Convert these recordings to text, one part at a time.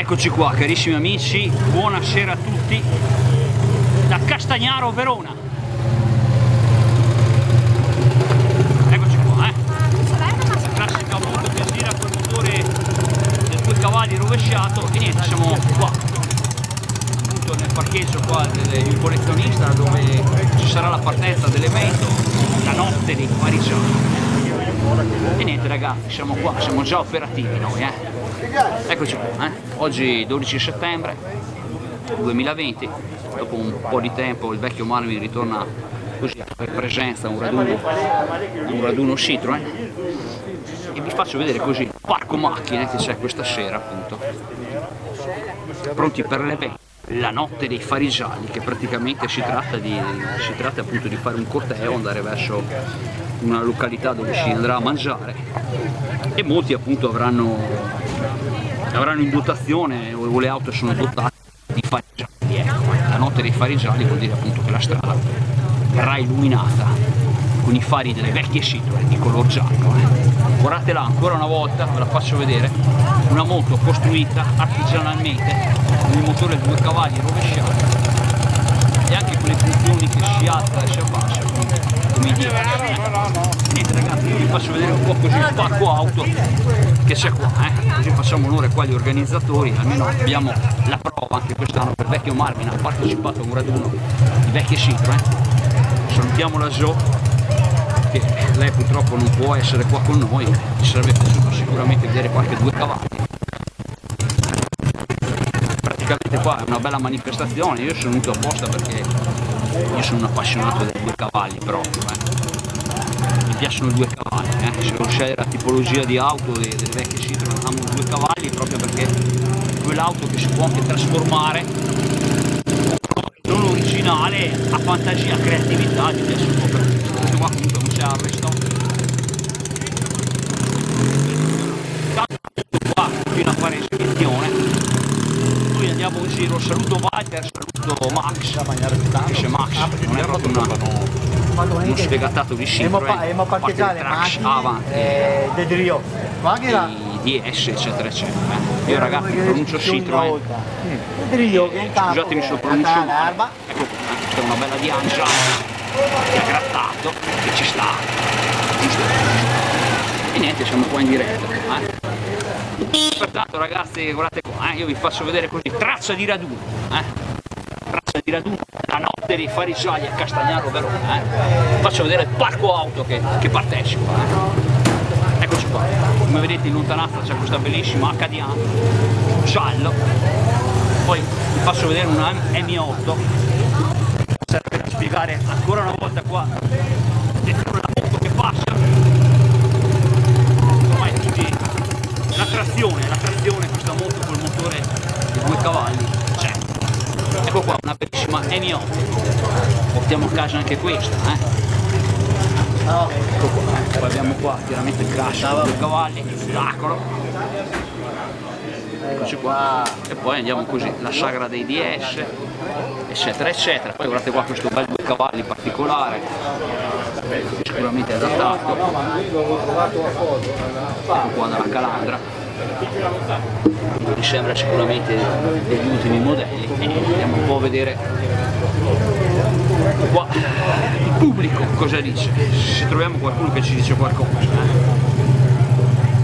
Eccoci qua carissimi amici, buonasera a tutti da Castagnaro Verona. Eccoci qua, la classica moto che gira col motore del 2 cavalli rovesciato e niente, siamo qua appunto nel parcheggio qua del collezionista dove ci sarà la partenza dell'evento, la notte dei Farigiani. E niente ragazzi, siamo qua, siamo già operativi noi, Eccoci qua, Oggi 12 settembre 2020, dopo un po' di tempo il vecchio Marmi ritorna così a fare presenza a un raduno Citroen e vi faccio vedere così il parco macchine che c'è questa sera appunto, pronti per l'evento, la notte dei Farigiani, che praticamente si tratta appunto di fare un corteo, andare verso una località dove si andrà a mangiare e molti appunto avranno in dotazione o le auto sono dotate di farigiani. Ecco, la notte dei Farigiani vuol dire appunto che la strada verrà illuminata con i fari delle vecchie Citroen di color giallo. Guardatela ancora una volta, ve la faccio vedere, una moto costruita artigianalmente con il motore 2 cavalli rovesciato e anche con le funzioni che si alza e si abbassa come i dieci. Niente ragazzi, io vi faccio vedere un po' così il parco auto che c'è qua, così facciamo onore qua agli organizzatori, almeno abbiamo la prova anche quest'anno per vecchio Marvin ha partecipato a un raduno di vecchie Citroen. Salutiamo la Jo, che lei purtroppo non può essere qua con noi, ci sarebbe piaciuto sicuramente vedere qualche 2 cavalli. Praticamente qua è una bella manifestazione, io sono venuto apposta perché io sono un appassionato dei 2 cavalli proprio, mi piacciono i 2 cavalli, se devo scegliere la tipologia di auto delle vecchie Citroen amo i 2 cavalli proprio perché è quell'auto che si può anche trasformare non originale a fantasia, a creatività, mi piace un po' per questo. Questo qua comunque non c'è arresto. Qua fino a fare esibizione. Noi andiamo in giro, saluto Walter, saluto Max, anche se Max non è proprio uno sfegatato di Citroen, a parte il trash avanti, di DS eccetera eccetera. Io ragazzi pronuncio Citroen, scusatemi se lo pronuncio male. Ecco qua, questa è una bella Diancia che ha grattato, che ci sta, giusto? E niente, siamo qua in diretta, Pertanto ragazzi guardate qua, io vi faccio vedere così, traccia di raduno, la notte dei Farigiani a Castagnaro Verona, faccio vedere il parco auto che partecipa, Eccoci qua, come vedete in lontananza c'è questa bellissima H-Dian giallo, poi vi faccio vedere una M8, serve per spiegare ancora una volta qua dentro la moto che passa, ormai tutti la trazione questa moto col motore di 2 cavalli c'è. Ecco qua una bellissima M8, portiamo a casa anche questa, Ecco qua, poi abbiamo qua chiaramente il crash con 2 cavalli, spettacolo. Eccoci qua, e poi andiamo così, la sagra dei DS, eccetera eccetera. Poi guardate qua questo bel 2 cavalli particolare, sicuramente adattato. Ecco qua dalla Calandra. Mi sembra sicuramente degli ultimi modelli e andiamo un po' a vedere qua il pubblico cosa dice, se troviamo qualcuno che ci dice qualcosa.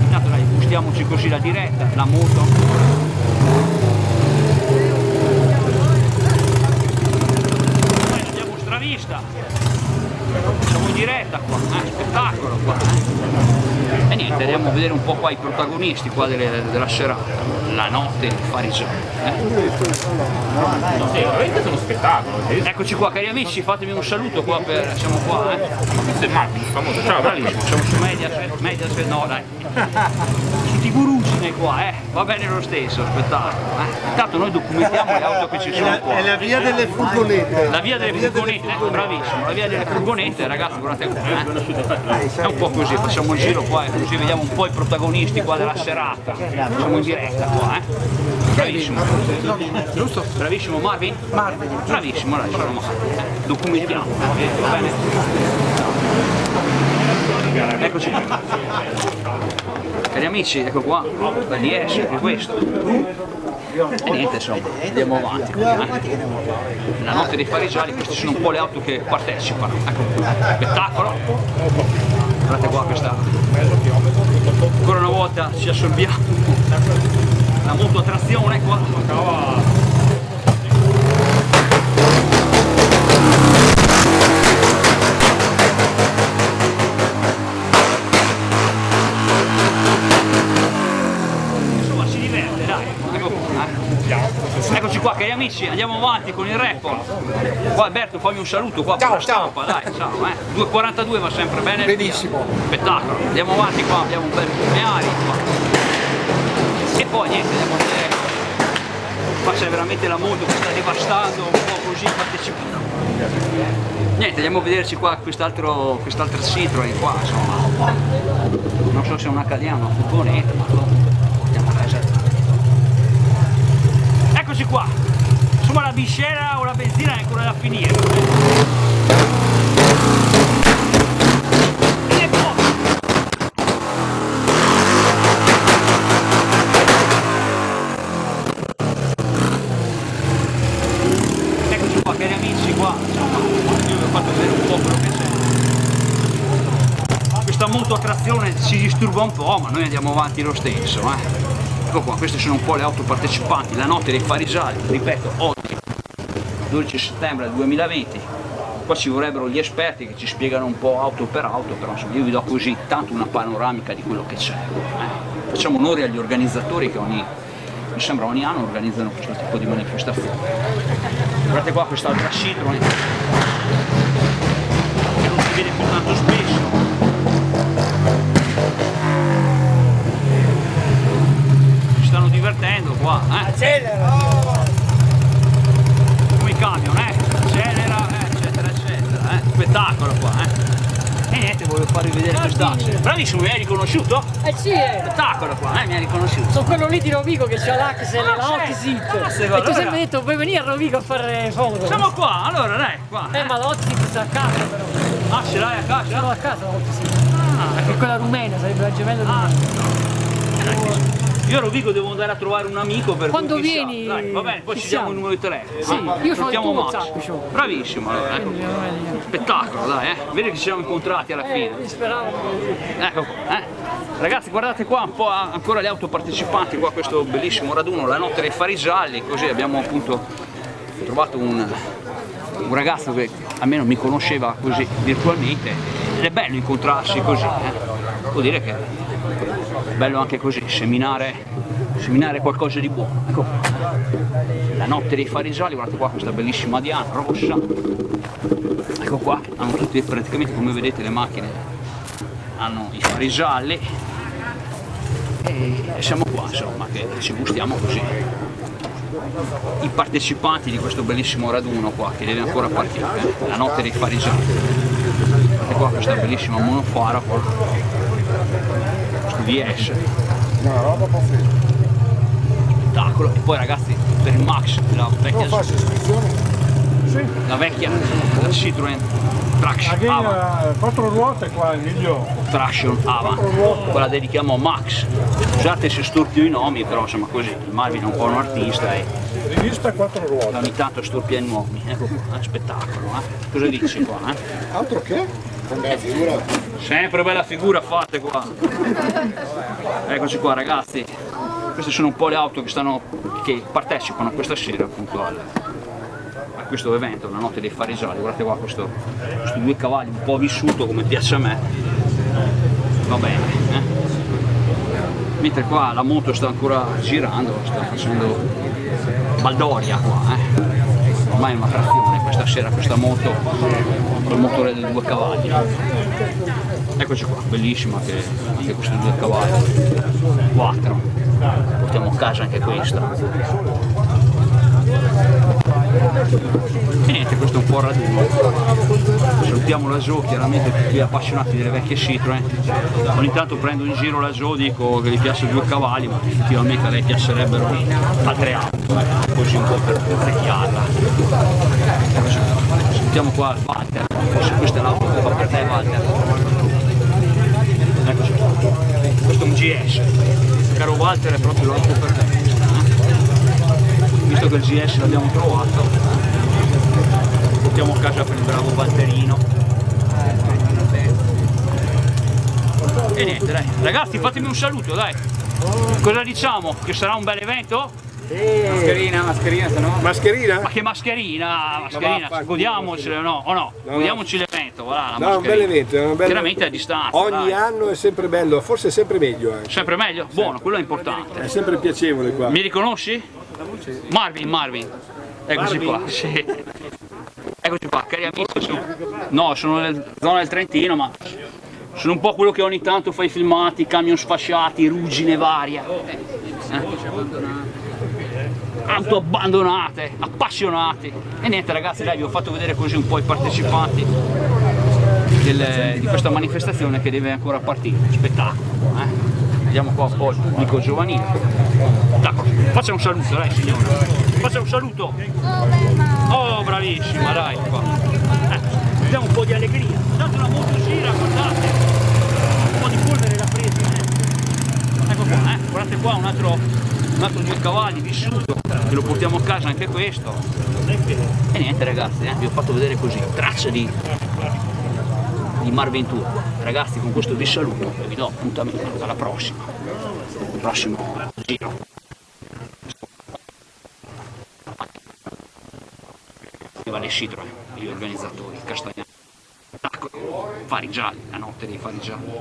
Intanto dai, gustiamoci così la diretta, la moto. Poi andiamo stravista, siamo in diretta qua, spettacolo qua, E niente, andiamo a vedere un po' qua i protagonisti qua della serata, la notte dei Farigiani. No, sì, veramente sono spettacolo. Eccoci qua cari amici, fatemi un saluto qua siamo qua, Questo è Marvin, famoso. Ciao, bravissimo, siamo su Mediaset, no dai, su Tigurugine qua, va bene lo stesso, spettacolo, Intanto noi documentiamo le auto che ci sono qua. È la via delle furgonette. La via delle furgonette, bravissimo, la via delle furgonette, ragazzi, guardate qua, È un po' così, facciamo il giro qua e così vediamo un po' i protagonisti qua della serata. Siamo in diretta qua, Bravissimo. Giusto? Bravissimo Marvin? Bravissimo, dai, sono Marvin. Documentiamo. Va bene? Eccoci qua. Cari amici, ecco qua, la DS, è questo. E niente, insomma, andiamo avanti qui, La notte dei farigiali, queste sono un po' le auto che partecipano, ecco, spettacolo. Guardate qua questa, ancora una volta ci assorbiamo la moto a trazione qua. Eccoci qua cari amici, andiamo avanti con il report. Qua Alberto, fammi un saluto qua per la stampa, dai, ciao, 2.42 va sempre bene. Benissimo. Spettacolo, andiamo avanti qua, abbiamo un bel Meari qua. E poi niente, andiamo a vedere. Qua c'è veramente la moto che sta devastando un po' così partecipando. Niente, andiamo a vederci qua quest'altra Citroen qua, insomma. Non so se è una Cadiano, una furgonetta, ma andiamo a casa. Eccoci qua, insomma la biscera o la benzina è ancora da finire. Eccoci qua cari amici, qua insomma, io vi ho fatto vedere un po' quello che c'è. Questa moto a trazione ci disturba un po', ma noi andiamo avanti lo stesso. Ecco qua, queste sono un po' le auto partecipanti, la notte dei farigiali, ripeto, oggi 12 settembre 2020, qua ci vorrebbero gli esperti che ci spiegano un po' auto per auto, però insomma io vi do così tanto una panoramica di quello che c'è. Facciamo onore agli organizzatori che mi sembra ogni anno organizzano questo tipo di manifestazioni. Guardate qua quest'altra Citroen, che non si vede più tanto spesso. Stanno divertendo qua, Accelera! come i camion, accelera, eccetera, eccetera, spettacolo qua, E niente, volevo farvi vedere quest'asse. Bravissimo, mi hai riconosciuto? Sì, Spettacolo qua, mi hai riconosciuto. sono quello lì di Rovigo che c'ha l'Axel e la Oxit. E tu sempre detto, vuoi venire a Rovigo a fare foto? Siamo qua, allora dai, qua. Ma l'Oxit sta a casa però. Ah, ce l'hai a Ce casa? l'ho a casa l'Oxit. È quella rumena, sarebbe la gemella rumena. Io a Rovigo devo andare a trovare un amico per Quando cui chissà. vieni, Dai, va bene, poi ci chissà. diamo il numero di telefono. Sì, io c'ho il Chiamo tuo Max. WhatsApp, c'ho. Bravissimo, allora, ecco. Spettacolo, dai, Vedi che ci siamo incontrati alla fine. Speravo. Ecco qua, Ragazzi, guardate qua un po' ancora le auto partecipanti qua a questo bellissimo raduno, la notte dei farigiali, così abbiamo appunto trovato un ragazzo che almeno mi conosceva così virtualmente ed è bello incontrarsi così, Vuol dire che è bello anche così, seminare qualcosa di buono. Ecco, la notte dei farigiali, guardate qua questa bellissima Diana rossa. Ecco qua, hanno tutti praticamente, come vedete, le macchine hanno i farigiali e siamo qua insomma che ci gustiamo così i partecipanti di questo bellissimo raduno qua che deve ancora partire, la notte dei farigiali. E qua questa bellissima monofara qua, questo VS. Spettacolo. E poi ragazzi, per il Max, la vecchia la Citroen Traction Avant. 4 ruote qua, Emilio. Traction Avant, quella dedichiamo a Max. Scusate se storpio i nomi, però insomma così, il Marvin è un po' un artista e Rivista 4 ruote. ogni tanto storpia i nomi. Ecco qua, spettacolo, Cosa dici qua, Altro che? Con bella figura. Sempre bella figura fatte qua. Eccoci qua ragazzi. Queste sono un po' le auto che partecipano questa sera appunto a questo evento, la notte dei farigiali. Guardate qua questo 2 cavalli un po' vissuto come piace a me. Va bene, Mentre qua la moto sta ancora girando, sta facendo baldoria qua, Ormai è una trazione questa sera questa moto col motore dei 2 cavalli. Eccoci qua, bellissima anche questi 2 cavalli. 4. Portiamo a casa anche questa. E niente, questo è un po' raduno. Salutiamo la Jo, chiaramente tutti gli appassionati delle vecchie Citroen. Ogni tanto prendo in giro la Jo, dico che gli piace 2 cavalli, ma effettivamente a lei piacerebbero altre auto, così un po' per vecchiarla. Salutiamo qua Walter, forse questa è l'auto che fa per te Walter. Eccoci qua. Questo è un GS. Caro Walter, è proprio l'auto per te. visto che il GS l'abbiamo trovato, portiamo a casa per il bravo Valterino. E niente, dai, ragazzi, fatemi un saluto, dai. Cosa diciamo? Che sarà un bel evento? Mascherina, se no. Mascherina? Ma che mascherina, godiamocele o no? Godiamoci l'evento, voilà, la No, è un bel mascherina. evento, è un bel Chiaramente a distanza. Ogni dai. anno è sempre bello, forse è sempre meglio anche. Sempre meglio? Buono, quello è importante. È sempre piacevole qua. Mi riconosci? Marvin. Eccoci qua, sì. Eccoci qua, cari amici. No, sono nella zona del Trentino, ma sono un po' quello che ogni tanto fa i filmati, camion sfasciati, ruggine varia. Auto abbandonate, appassionati. E niente ragazzi, dai, vi ho fatto vedere così un po' i partecipanti di questa manifestazione che deve ancora partire. Spettacolo, Vediamo qua un po' il pubblico giovanile. Spettacolo. Faccia un saluto, dai signore. Faccia un saluto. Oh, bravissima, dai. Qua. Vediamo un po' di allegria. Tanto una motosira, guardate. Un po' di polvere da presa, Ecco qua, guardate qua un altro 2 cavalli vissuto, che lo portiamo a casa anche questo. E niente ragazzi, vi ho fatto vedere così, tracce di Marvin Tour. Ragazzi, con questo vi saluto e vi do appuntamento alla prossima, al prossimo giro. Vale Citroen, gli organizzatori, Castagnano, Fari Gialli, la notte dei Fari Gialli.